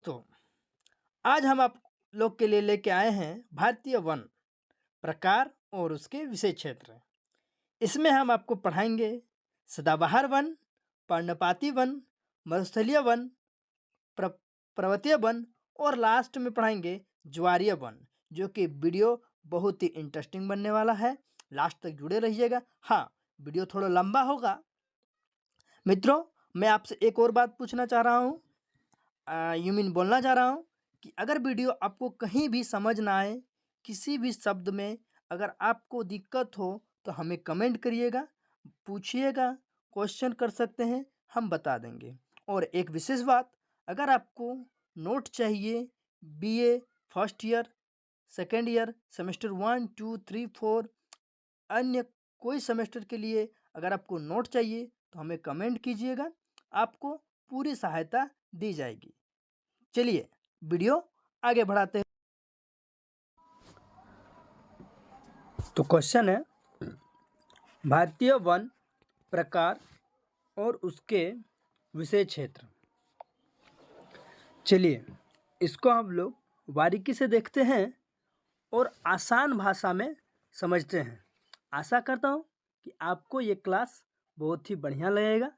दोस्तों, आज हम आप लोग के लिए लेके आए हैं भारतीय वन प्रकार और उसके विषय क्षेत्र। इसमें हम आपको पढ़ाएंगे सदाबहार वन, पर्णपाती वन, मरुस्थलीय वन, प्र, पर्वतीय वन और लास्ट में पढ़ाएंगे ज्वारीय वन, जो कि वीडियो बहुत ही इंटरेस्टिंग बनने वाला है। लास्ट तक जुड़े रहिएगा। हाँ, वीडियो थोड़ा लंबा होगा। मित्रों, मैं आपसे एक और बात पूछना चाह रहा हूँ, बोलना चाह रहा हूँ कि अगर वीडियो आपको कहीं भी समझ ना आए, किसी भी शब्द में अगर आपको दिक्कत हो तो हमें कमेंट करिएगा, पूछिएगा, क्वेश्चन कर सकते हैं, हम बता देंगे। और एक विशेष बात, अगर आपको नोट चाहिए BA first year, second year, semester 1, 2, 3, 4, अन्य कोई सेमेस्टर के लिए अगर आपको नोट चाहिए तो हमें कमेंट कीजिएगा, आपको पूरी सहायता दी जाएगी। चलिए वीडियो आगे बढ़ाते हैं। तो क्वेश्चन है भारतीय वन प्रकार और उसके विषय क्षेत्र। चलिए इसको हम लोग बारीकी से देखते हैं और आसान भाषा में समझते हैं। आशा करता हूँ कि आपको ये क्लास बहुत ही बढ़िया लगेगा।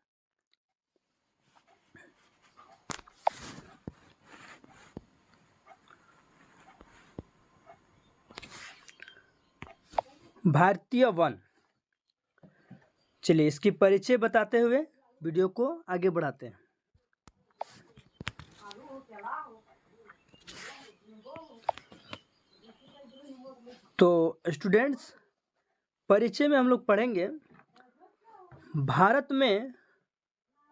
भारतीय वन, चलिए इसकी परिचय बताते हुए वीडियो को आगे बढ़ाते हैं। तो स्टूडेंट्स, परिचय में हम लोग पढ़ेंगे भारत में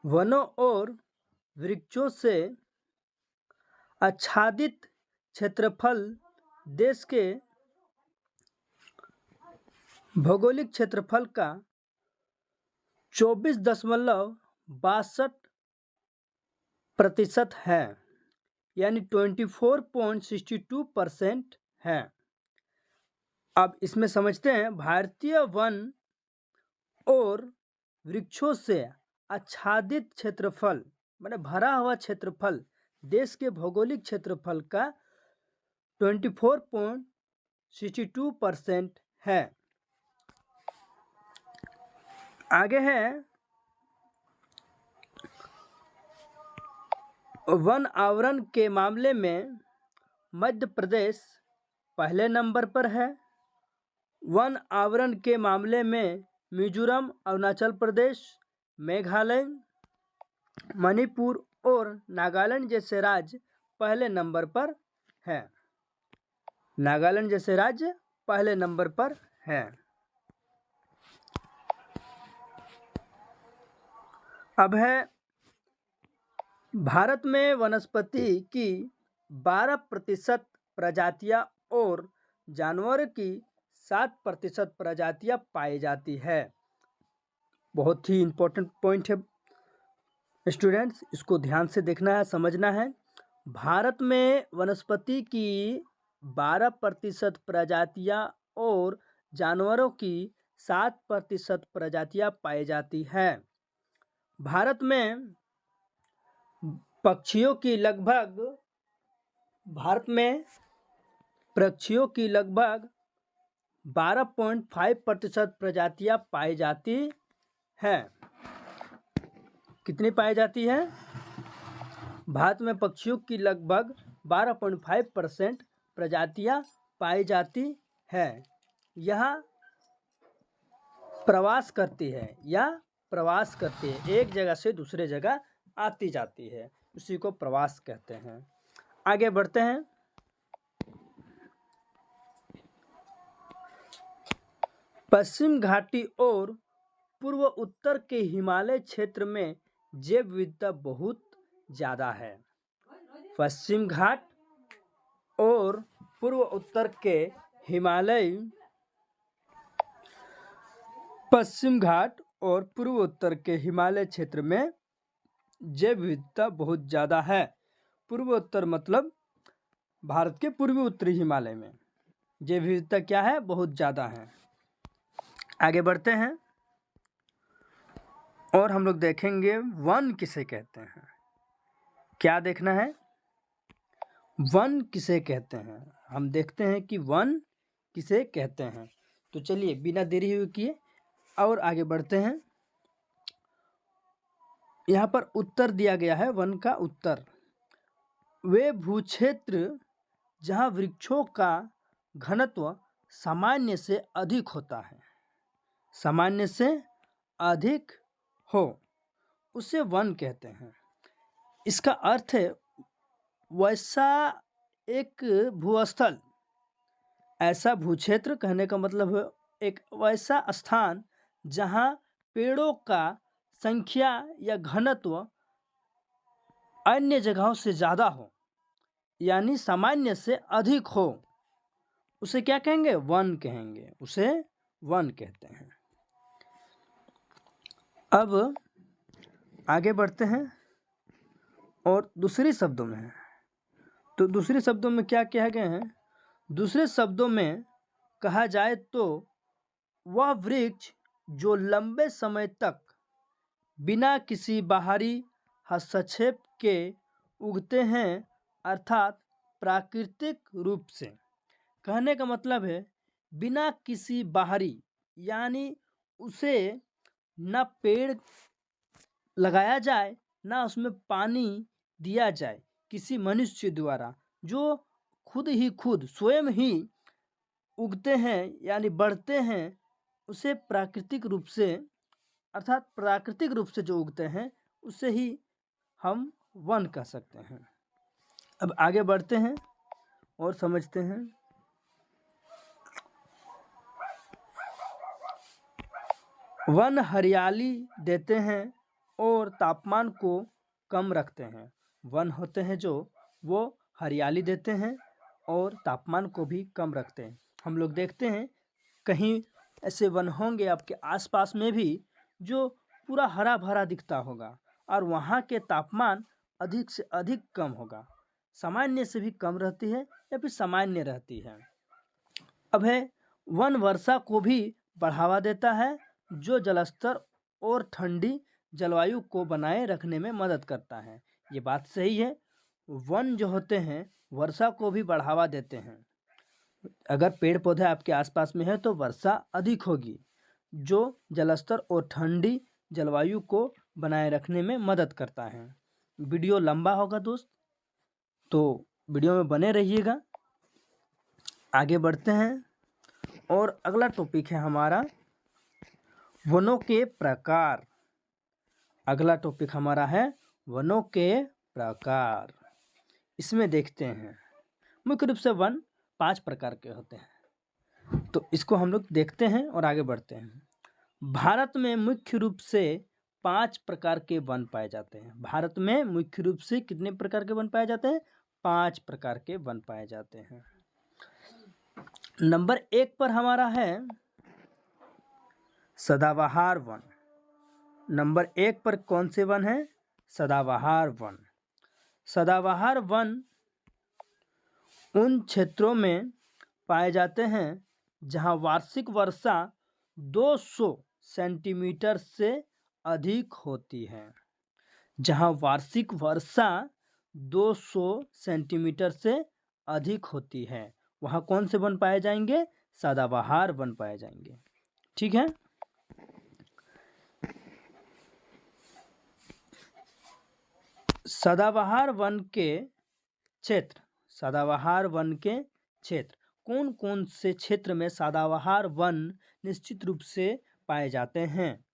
वनों और वृक्षों से आच्छादित क्षेत्रफल देश के भौगोलिक क्षेत्रफल का 24.62% है, यानी 24.62% है। अब इसमें समझते हैं भारतीय वन और वृक्षों से आच्छादित क्षेत्रफल माने भरा हुआ क्षेत्रफल देश के भौगोलिक क्षेत्रफल का 24.62% है। आगे है वन आवरण के मामले में मध्य प्रदेश पहले नंबर पर है। वन आवरण के मामले में मिजोरम, अरुणाचल प्रदेश, मेघालय, मणिपुर और नागालैंड जैसे राज्य पहले नंबर पर है। नागालैंड जैसे राज्य पहले नंबर पर है। अब है भारत में वनस्पति की 12% प्रजातियां और जानवरों की 7% प्रजातियां पाई जाती है। बहुत ही इम्पोर्टेंट पॉइंट है स्टूडेंट्स, इसको ध्यान से देखना है, समझना है। भारत में वनस्पति की 12% प्रजातियां और जानवरों की 7% प्रजातियां पाई जाती है। भारत में पक्षियों की लगभग 12.5% प्रजातियां पाई जाती हैं। कितनी पाई जाती है? भारत में पक्षियों की लगभग 12.5% प्रजातियां पाई जाती है। यह प्रवास करती है एक जगह से दूसरे जगह आती जाती है, उसी को प्रवास कहते हैं। आगे बढ़ते हैं। पश्चिम घाटी और पूर्व उत्तर के हिमालय क्षेत्र में जैव विविधता बहुत ज़्यादा है। पश्चिम घाट और पूर्व उत्तर के हिमालय क्षेत्र में जैव विविधता बहुत ज़्यादा है। पूर्व उत्तर मतलब भारत के पूर्वी उत्तरी हिमालय में जैव विविधता क्या है? बहुत ज़्यादा है। आगे बढ़ते हैं और हम लोग देखेंगे वन किसे कहते हैं। क्या देखना है? वन किसे कहते हैं? हम देखते हैं कि वन किसे कहते हैं। तो चलिए बिना देरी हुए किए और आगे बढ़ते हैं। यहाँ पर उत्तर दिया गया है वन का उत्तर। वे भूक्षेत्र जहाँ वृक्षों का घनत्व सामान्य से अधिक होता है, सामान्य से अधिक हो, उसे वन कहते हैं। इसका अर्थ है वैसा एक भूस्थल, ऐसा भूक्षेत्र कहने का मतलब है एक वैसा स्थान जहाँ पेड़ों का संख्या या घनत्व अन्य जगहों से ज़्यादा हो, यानी सामान्य से अधिक हो, उसे क्या कहेंगे? वन कहेंगे, उसे वन कहते हैं। अब आगे बढ़ते हैं और दूसरे शब्दों में है। तो दूसरे शब्दों में क्या कहा गया है? दूसरे शब्दों में कहा जाए तो वह वृक्ष जो लंबे समय तक बिना किसी बाहरी हस्तक्षेप के उगते हैं, अर्थात प्राकृतिक रूप से। कहने का मतलब है बिना किसी बाहरी, यानी उसे ना पेड़ लगाया जाए ना उसमें पानी दिया जाए किसी मनुष्य द्वारा, जो खुद स्वयं ही उगते हैं यानी बढ़ते हैं, उसे प्राकृतिक रूप से, अर्थात प्राकृतिक रूप से जो उगते हैं उसे ही हम वन कह सकते हैं। अब आगे बढ़ते हैं और समझते हैं। वन हरियाली देते हैं और तापमान को कम रखते हैं। वन होते हैं जो वो हरियाली देते हैं और तापमान को भी कम रखते हैं। हम लोग देखते हैं कहीं ऐसे वन होंगे आपके आसपास में भी जो पूरा हरा भरा दिखता होगा और वहाँ के तापमान अधिक से अधिक कम होगा, सामान्य से भी कम रहती है या फिर सामान्य रहती है। अब है वन वर्षा को भी बढ़ावा देता है, जो जलस्तर और ठंडी जलवायु को बनाए रखने में मदद करता है। ये बात सही है, वन जो होते हैं वर्षा को भी बढ़ावा देते हैं। अगर पेड़ पौधे आपके आसपास में है तो वर्षा अधिक होगी, जो जलस्तर और ठंडी जलवायु को बनाए रखने में मदद करता है। वीडियो लंबा होगा दोस्त, तो वीडियो में बने रहिएगा। आगे बढ़ते हैं और अगला टॉपिक है हमारा वनों के प्रकार। अगला टॉपिक हमारा है वनों के प्रकार। इसमें देखते हैं मुख्य रूप से वन 5 प्रकार के होते हैं, तो इसको हम लोग देखते हैं और आगे बढ़ते हैं। भारत में मुख्य रूप से 5 प्रकार के वन पाए जाते हैं। भारत में मुख्य रूप से कितने प्रकार के वन पाए जाते हैं? 5 प्रकार के वन पाए जाते हैं। नंबर 1 पर हमारा है सदाबहार वन। नंबर 1 पर कौन से वन है? सदाबहार वन। सदाबहार वन उन क्षेत्रों में पाए जाते हैं जहां वार्षिक वर्षा 200 सेंटीमीटर से अधिक होती है। जहां वार्षिक वर्षा 200 सेंटीमीटर से अधिक होती है, वहां कौन से वन पाए जाएंगे? सदाबहार वन पाए जाएंगे। ठीक है। सदाबहार वन के क्षेत्र, सदाबहार वन के क्षेत्र कौन कौन से क्षेत्र में सदाबहार वन निश्चित रूप से पाए जाते हैं?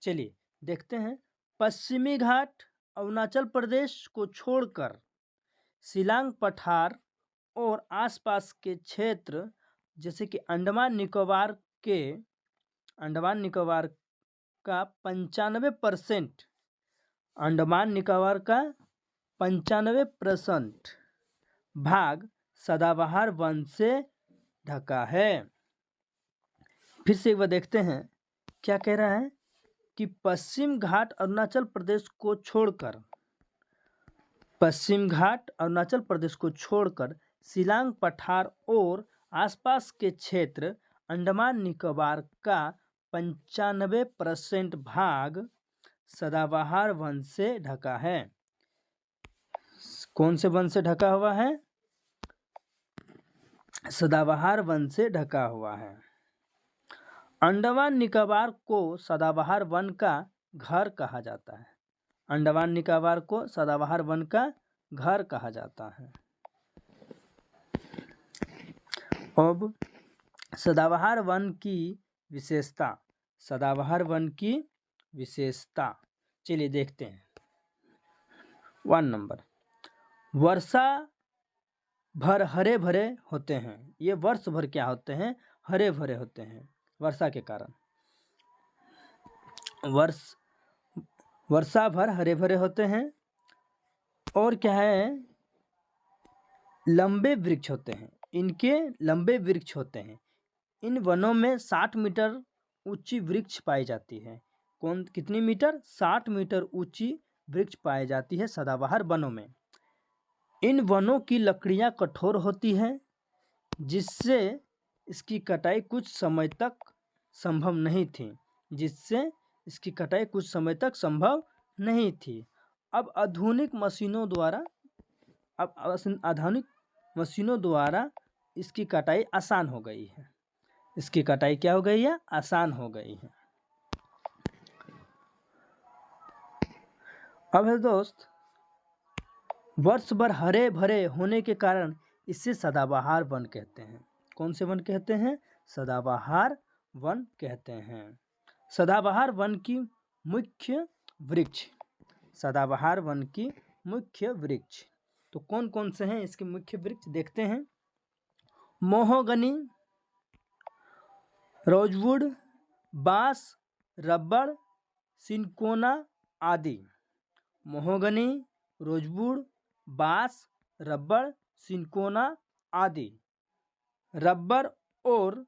चलिए देखते हैं। पश्चिमी घाट अरुणाचल प्रदेश को छोड़कर शिलांग पठार और आसपास के क्षेत्र, जैसे कि अंडमान निकोबार का 95%, अंडमान निकोबार का 95% भाग सदाबहार वन से ढका है। फिर से एक बार देखते हैं क्या कह रहा है कि पश्चिम घाट अरुणाचल प्रदेश को छोड़कर, पश्चिम घाट अरुणाचल प्रदेश को छोड़कर शिलांग पठार और आसपास के क्षेत्र अंडमान निकोबार का 95% भाग सदाबहार वन से ढका है। कौन से वन से ढका हुआ है? सदाबहार वन से ढका हुआ है। अंडमान निकोबार को सदाबहार वन का घर कहा जाता है। अंडमान निकोबार को सदाबहार वन का घर कहा जाता है। अब सदाबहार वन की विशेषता, सदाबहार वन की विशेषता चलिए देखते हैं। 1 नंबर, वर्षा भर हरे भरे होते हैं। ये वर्ष भर क्या होते हैं? हरे भरे होते हैं वर्षा के कारण। वर्षा भर हरे भरे होते हैं। और क्या है? लंबे वृक्ष होते हैं, इनके लंबे वृक्ष होते हैं। इन वनों में 60 मीटर ऊंची वृक्ष पाई जाती है। कितनी मीटर? 60 मीटर ऊंची वृक्ष पाई जाती है सदाबहार वनों में। इन वनों की लकड़ियां कठोर होती हैं, जिससे इसकी कटाई कुछ समय तक संभव नहीं थी। अब आधुनिक मशीनों द्वारा इसकी कटाई आसान हो गई है। इसकी कटाई क्या हो गई है? आसान हो गई है। अब है दोस्त, वर्ष भर हरे भरे होने के कारण इसे सदाबहार वन कहते हैं। कौन से वन कहते हैं? सदाबहार वन कहते हैं। सदाबहार वन की मुख्य वृक्ष, सदाबहार वन की मुख्य वृक्ष तो कौन कौन से हैं इसके मुख्य वृक्ष? देखते हैं। मोहगनी, रोजवुड, बांस, रबड़, सिनकोना आदि। मोहगनी, रोजवुड, बांस, रबड़, सिनकोना आदि। रबर और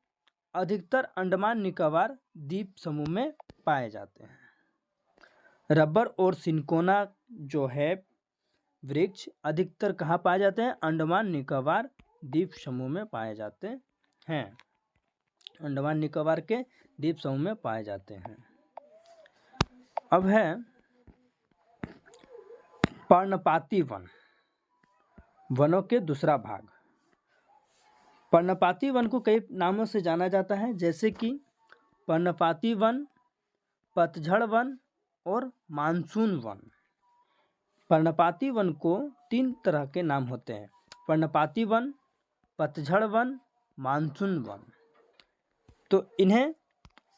अधिकतर अंडमान निकोबार द्वीप समूह में पाए जाते हैं। रबर और सिनकोना जो है वृक्ष अधिकतर कहाँ पाए जाते हैं? अंडमान निकोबार द्वीप समूह में पाए जाते हैं। अंडमान निकोबार के द्वीप समूह में पाए जाते हैं। अब है पर्णपाती वन, वनों के दूसरा भाग। पर्णपाती वन को कई नामों से जाना जाता है, जैसे कि पर्णपाती वन, पतझड़ वन और मानसून वन। पर्णपाती वन को 3 तरह के नाम होते हैं: पर्णपाती वन, पतझड़ वन, मानसून वन। तो इन्हें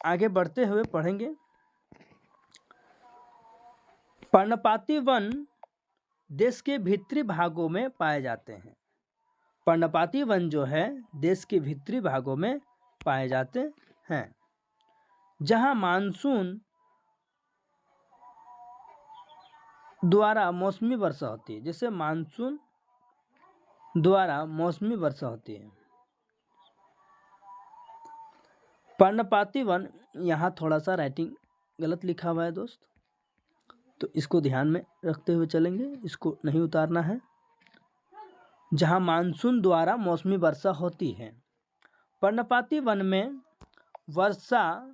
आगे बढ़ते हुए पढ़ेंगे। पर्णपाती वन देश के भीतरी भागों में पाए जाते हैं। पर्णपाती वन जो है देश के भीतरी भागों में पाए जाते हैं, जहां मानसून द्वारा मौसमी वर्षा होती है। जैसे मानसून द्वारा मौसमी वर्षा होती है। पर्णपाती वन, यहाँ थोड़ा सा राइटिंग गलत लिखा हुआ है दोस्त, तो इसको ध्यान में रखते हुए चलेंगे, इसको नहीं उतारना है। जहाँ मानसून द्वारा मौसमी वर्षा होती है। पर्णपाती वन में वर्षा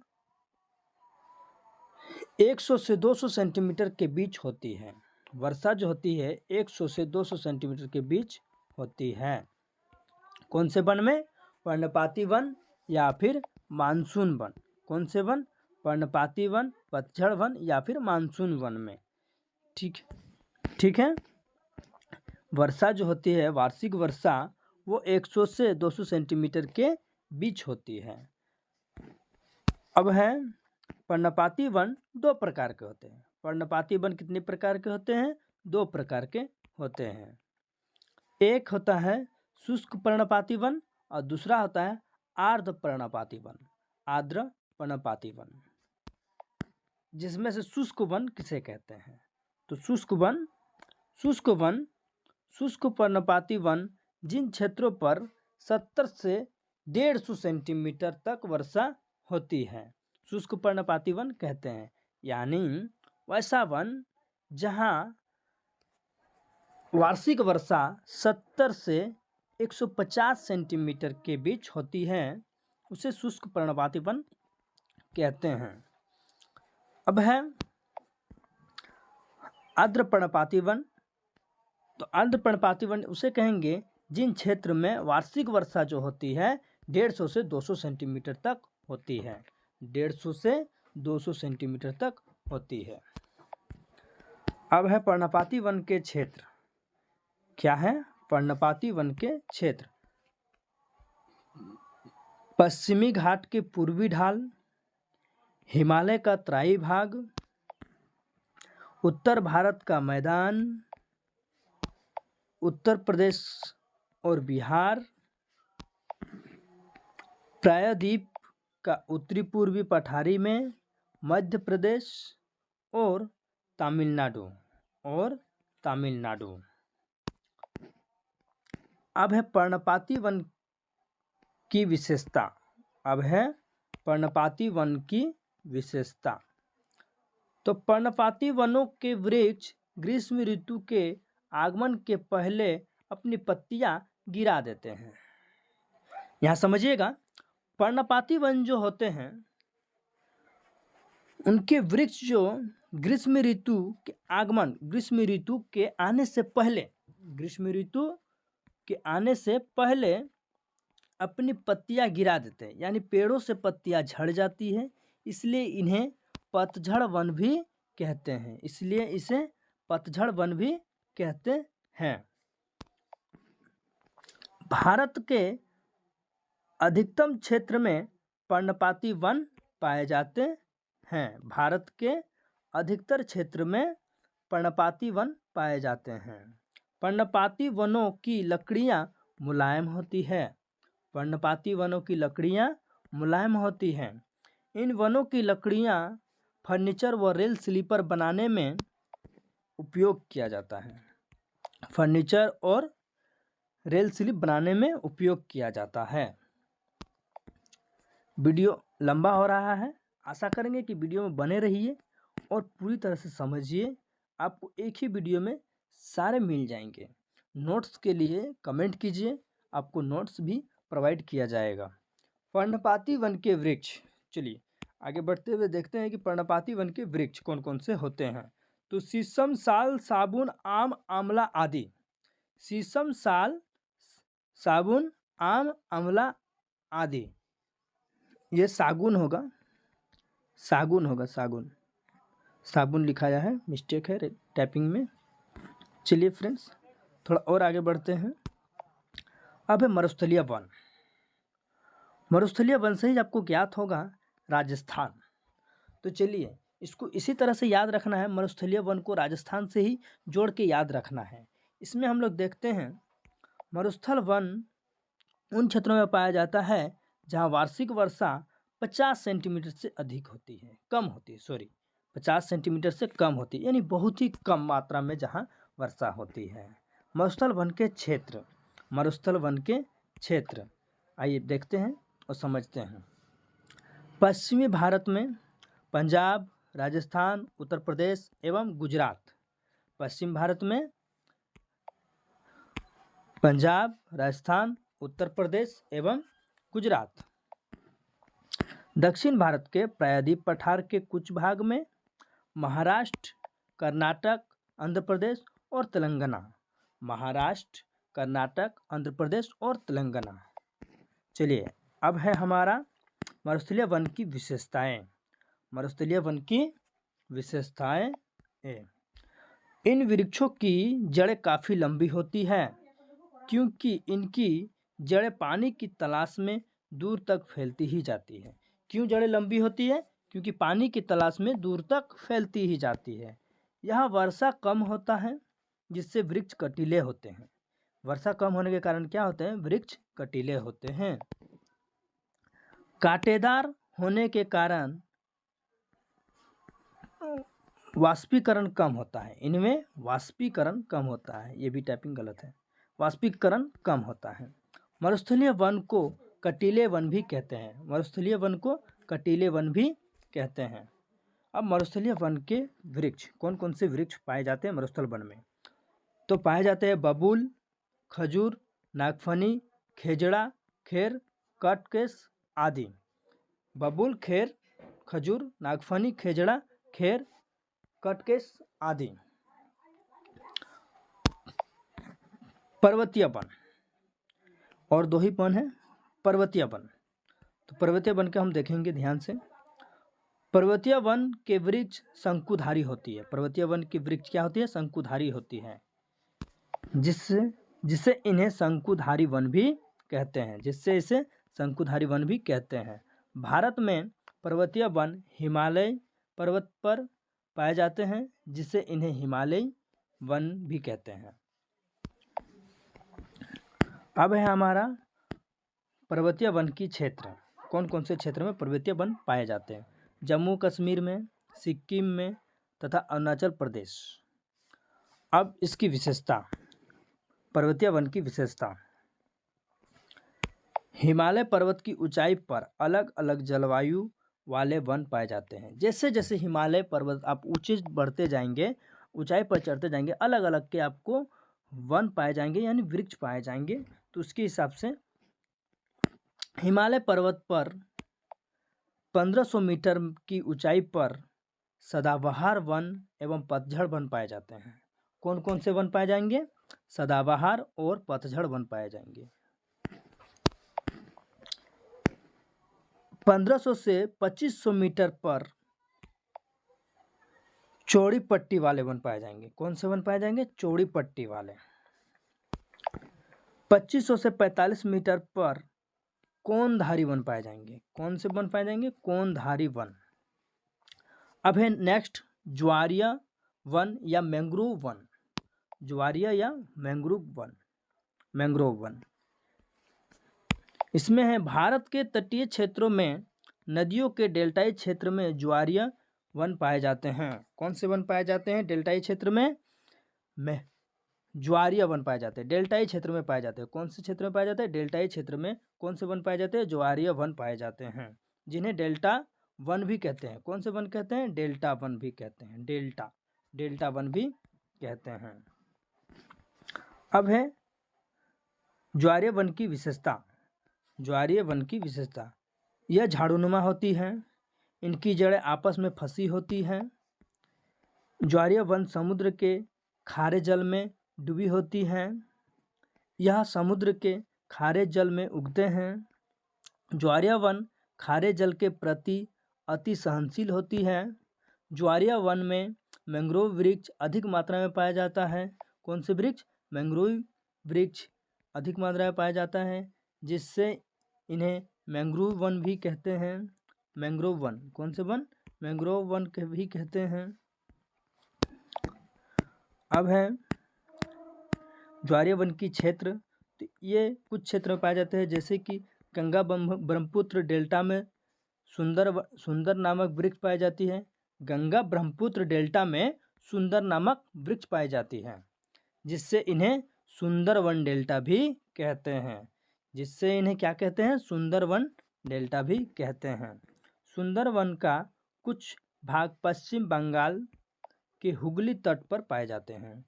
100 से 200 सेंटीमीटर के बीच होती है। वर्षा जो होती है 100 से 200 सेंटीमीटर के बीच होती है। कौन से वन में? पर्णपाती वन या फिर मानसून वन। कौन से वन? पर्णपाती वन, पतझड़ वन या फिर मानसून वन में। ठीक है। वर्षा जो होती है, वार्षिक वर्षा, वो 100 से 200 सेंटीमीटर के बीच होती है। अब है पर्णपाती वन 2 प्रकार के होते हैं। पर्णपाती वन कितने प्रकार के होते हैं? 2 प्रकार के होते हैं। एक होता है शुष्क पर्णपाती वन और दूसरा होता है आर्द्र पर्णपाती वन। आर्द्र पर्णपाती वन, जिसमें से शुष्क वन किसे कहते हैं? तो शुष्क पर्णपाती वन जिन क्षेत्रों पर 70 से 150 सेंटीमीटर तक वर्षा होती है, शुष्क पर्णपाती वन कहते हैं। यानी वैसा वन जहां वार्षिक वर्षा 70 से 150 सेंटीमीटर के बीच होती है, उसे शुष्क पर्णपाती वन कहते हैं। अब है आर्द्र पर्णपाती वन। तो आर्द्र पर्णपाती वन उसे कहेंगे जिन क्षेत्र में वार्षिक वर्षा जो होती है 150 से 200 सेंटीमीटर तक होती है। 150 से 200 सेंटीमीटर तक होती है। अब है पर्णपाती वन के क्षेत्र। क्या है? पर्णपाती वन के क्षेत्र। पश्चिमी घाट के पूर्वी ढाल, हिमालय का तराई भाग, उत्तर भारत का मैदान, उत्तर प्रदेश और बिहार, प्रायद्वीप का उत्तरी पूर्वी पठारी में, मध्य प्रदेश और तमिलनाडु अब है पर्णपाती वन की विशेषता। अब है पर्णपाती वन की विशेषता। तो पर्णपाती वनों के वृक्ष ग्रीष्म ऋतु के आगमन के पहले अपनी पत्तियां गिरा देते हैं। यहाँ समझिएगा, पर्णपाती वन जो होते हैं उनके वृक्ष जो ग्रीष्म ऋतु के आगमन, ग्रीष्म ऋतु के आने से पहले अपनी पत्तियां गिरा देते हैं, यानी पेड़ों से पत्तियां झड़ जाती है, इसलिए इन्हें पतझड़ वन भी कहते हैं। इसलिए इसे पतझड़ वन भी कहते हैं। भारत के अधिकतम क्षेत्र में पर्णपाती वन पाए जाते हैं। भारत के अधिकतर क्षेत्र में पर्णपाती वन पाए जाते हैं। पर्णपाती वनों की लकड़ियां मुलायम होती है। पर्णपाती वनों की लकड़ियां मुलायम होती हैं। इन वनों की लकड़ियां फर्नीचर व रेल स्लीपर बनाने में उपयोग किया जाता है। फर्नीचर और रेल स्लीप बनाने में उपयोग किया जाता है। वीडियो लंबा हो रहा है, आशा करेंगे कि वीडियो में बने रहिए और पूरी तरह से समझिए। आपको एक ही वीडियो में सारे मिल जाएंगे। नोट्स के लिए कमेंट कीजिए, आपको नोट्स भी प्रोवाइड किया जाएगा। पर्णपाती वन के वृक्ष, चलिए आगे बढ़ते हुए देखते हैं कि पर्णपाती वन के वृक्ष कौन कौन से होते हैं। तो शीशम, साल, साबुन, आम, आंवला आदि। शीशम, साल, साबुन, आम, आंवला आदि। ये सागुन होगा, साबुन लिखाया है, मिस्टेक है टाइपिंग में। चलिए फ्रेंड्स, थोड़ा और आगे बढ़ते हैं। अब है मरुस्थलीय वन। मरुस्थलीय वन से ही आपको ज्ञात होगा राजस्थान। तो चलिए इसको इसी तरह से याद रखना है। मरुस्थलीय वन को राजस्थान से ही जोड़ के याद रखना है। इसमें हम लोग देखते हैं मरुस्थल वन उन क्षेत्रों में पाया जाता है जहाँ वार्षिक वर्षा 50 सेंटीमीटर से अधिक होती है, 50 सेंटीमीटर से कम होती है, यानी बहुत ही कम मात्रा में जहाँ वर्षा होती है। मरुस्थल वन के क्षेत्र आइए देखते हैं और समझते हैं। पश्चिमी भारत में पंजाब, राजस्थान, उत्तर प्रदेश एवं गुजरात। पश्चिम भारत में पंजाब, राजस्थान, उत्तर प्रदेश एवं गुजरात। दक्षिण भारत के प्रायद्वीप पठार के कुछ भाग में महाराष्ट्र, कर्नाटक, आंध्र प्रदेश और तेलंगाना। महाराष्ट्र, कर्नाटक, आंध्र प्रदेश और तेलंगाना। चलिए अब है हमारा मरुस्थलीय वन की विशेषताएं। मरुस्थलीय वन की विशेषताएं। इन वृक्षों की जड़ें काफ़ी लंबी होती हैं क्योंकि इनकी जड़ें पानी की तलाश में दूर तक फैलती ही जाती है। क्यों जड़ें लंबी होती है? क्योंकि पानी की तलाश में दूर तक फैलती ही जाती है। यहाँ वर्षा कम होता है जिससे वृक्ष कटीले होते हैं। वर्षा कम होने के कारण क्या होते हैं? वृक्ष कटीले होते हैं। कांटेदार होने के कारण वाष्पीकरण कम होता है। इनमें वाष्पीकरण कम होता है। ये भी टाइपिंग गलत है। वाष्पीकरण कम होता है। मरुस्थलीय वन को कटीले वन भी कहते हैं। मरुस्थलीय वन को कटीले वन भी कहते हैं। अब मरुस्थलीय वन के वृक्ष, कौन कौन से वृक्ष पाए जाते हैं मरुस्थल वन में? तो पाए जाते हैं बबूल, खजूर, नागफनी, खेजड़ा, खेर, कटकेस आदि। बबूल, खेर, खजूर, नागफनी, खेजड़ा, खेर, कटकेस आदि। पर्वतीय वन। और 2 ही वन है पर्वतीय वन। तो पर्वतीय वन के हम देखेंगे ध्यान से। पर्वतीय वन के वृक्ष शंकुधारी होती है। पर्वतीय वन की वृक्ष क्या होती है? शंकुधारी होती है, जिससे इन्हें शंकुधारी वन भी कहते हैं। जिससे इसे शंकुधारी वन भी कहते हैं। भारत में पर्वतीय वन हिमालय पर्वत पर पाए जाते हैं, जिससे इन्हें हिमालयी वन भी कहते हैं। अब है हमारा पर्वतीय वन की क्षेत्र। कौन कौन से क्षेत्र में पर्वतीय वन पाए जाते हैं? जम्मू कश्मीर में, सिक्किम में तथा अरुणाचल प्रदेश। अब इसकी विशेषता, पर्वतीय वन की विशेषता। हिमालय पर्वत की ऊंचाई पर अलग अलग जलवायु वाले वन पाए जाते हैं। जैसे जैसे हिमालय पर्वत आप ऊंचे बढ़ते जाएंगे, ऊंचाई पर चढ़ते जाएंगे, अलग अलग के आपको वन पाए जाएंगे, यानी वृक्ष पाए जाएंगे। तो उसके हिसाब से हिमालय पर्वत पर 1500 मीटर की ऊंचाई पर सदाबहार वन एवं पतझड़ वन पाए जाते हैं। कौन कौन से वन पाए जाएंगे? सदाबहार और पतझड़ वन पाए जाएंगे। 1500 से 2500 मीटर पर चौड़ी पट्टी वाले वन पाए जाएंगे। कौन से वन पाए जाएंगे? चौड़ी पट्टी वाले। 2500 से 45 मीटर पर कोनधारी वन पाए जाएंगे। कौन से वन पाए जाएंगे? कोनधारी वन। अब है नेक्स्ट ज्वारिया वन या मैंग्रोव वन। ज्वारिया या मैंग्रोव वन। इसमें है भारत के तटीय क्षेत्रों में नदियों के डेल्टाई क्षेत्र में ज्वारिया वन पाए जाते हैं। कौन से वन पाए जाते हैं? डेल्टाई क्षेत्र में ज्वारिया वन पाए जाते हैं। डेल्टाई क्षेत्र में पाए जाते हैं। कौन से क्षेत्र में पाए जाते हैं? डेल्टाई क्षेत्र में कौन से वन पाए जाते हैं? ज्वारिया वन पाए जाते हैं, जिन्हें डेल्टा वन भी कहते हैं। कौन से वन कहते हैं? डेल्टा वन भी कहते हैं। डेल्टा वन भी कहते हैं। अब है ज्वारिया वन की विशेषता। ज्वारिया वन की विशेषता, यह झाड़ूनुमा होती है, इनकी जड़ें आपस में फंसी होती हैं। ज्वारिया वन समुद्र के खारे जल में डूबी होती हैं। यह समुद्र के खारे जल में उगते हैं। ज्वारिया वन खारे जल के प्रति अति सहनशील होती है। ज्वारिया वन में मैंग्रोव वृक्ष अधिक मात्रा में पाया जाता है। कौन से वृक्ष? मैंग्रोव वृक्ष अधिक मात्रा में पाया जाता है, जिससे इन्हें मैंग्रोव वन भी कहते हैं। मैंग्रोव वन, कौन से वन? मैंग्रोव वन के भी कहते हैं। अब है ज्वारिया वन की क्षेत्र। तो ये कुछ क्षेत्र में पाए जाते हैं, जैसे कि गंगा ब्रह्मपुत्र डेल्टा में सुंदर नामक वृक्ष पाई जाती है। गंगा ब्रह्मपुत्र डेल्टा में सुंदर नामक वृक्ष पाई जाती है, जिससे इन्हें सुंदरवन डेल्टा भी कहते हैं। जिससे इन्हें क्या कहते हैं? सुंदरवन डेल्टा भी कहते हैं। सुंदरवन का कुछ भाग पश्चिम बंगाल के हुगली तट पर पाए जाते हैं।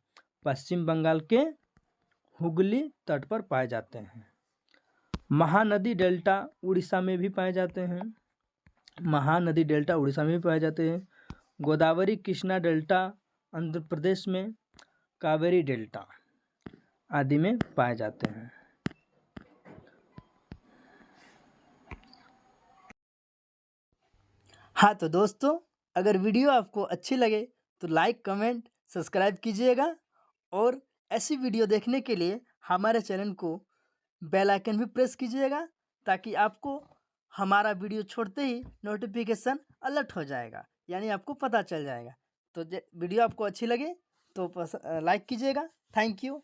पश्चिम बंगाल के हुगली तट पर पाए जाते हैं। महानदी डेल्टा उड़ीसा में भी पाए जाते हैं। महानदी डेल्टा उड़ीसा में भी पाए जाते हैं। गोदावरी कृष्णा डेल्टा आंध्र प्रदेश में, कावेरी डेल्टा आदि में पाए जाते हैं। हाँ तो दोस्तों, अगर वीडियो आपको अच्छी लगे तो लाइक, कमेंट, सब्सक्राइब कीजिएगा और ऐसी वीडियो देखने के लिए हमारे चैनल को बेल आइकन भी प्रेस कीजिएगा, ताकि आपको हमारा वीडियो छोड़ते ही नोटिफिकेशन अलर्ट हो जाएगा, यानी आपको पता चल जाएगा। तो वीडियो आपको अच्छी लगे तो लाइक कीजिएगा। Thank you.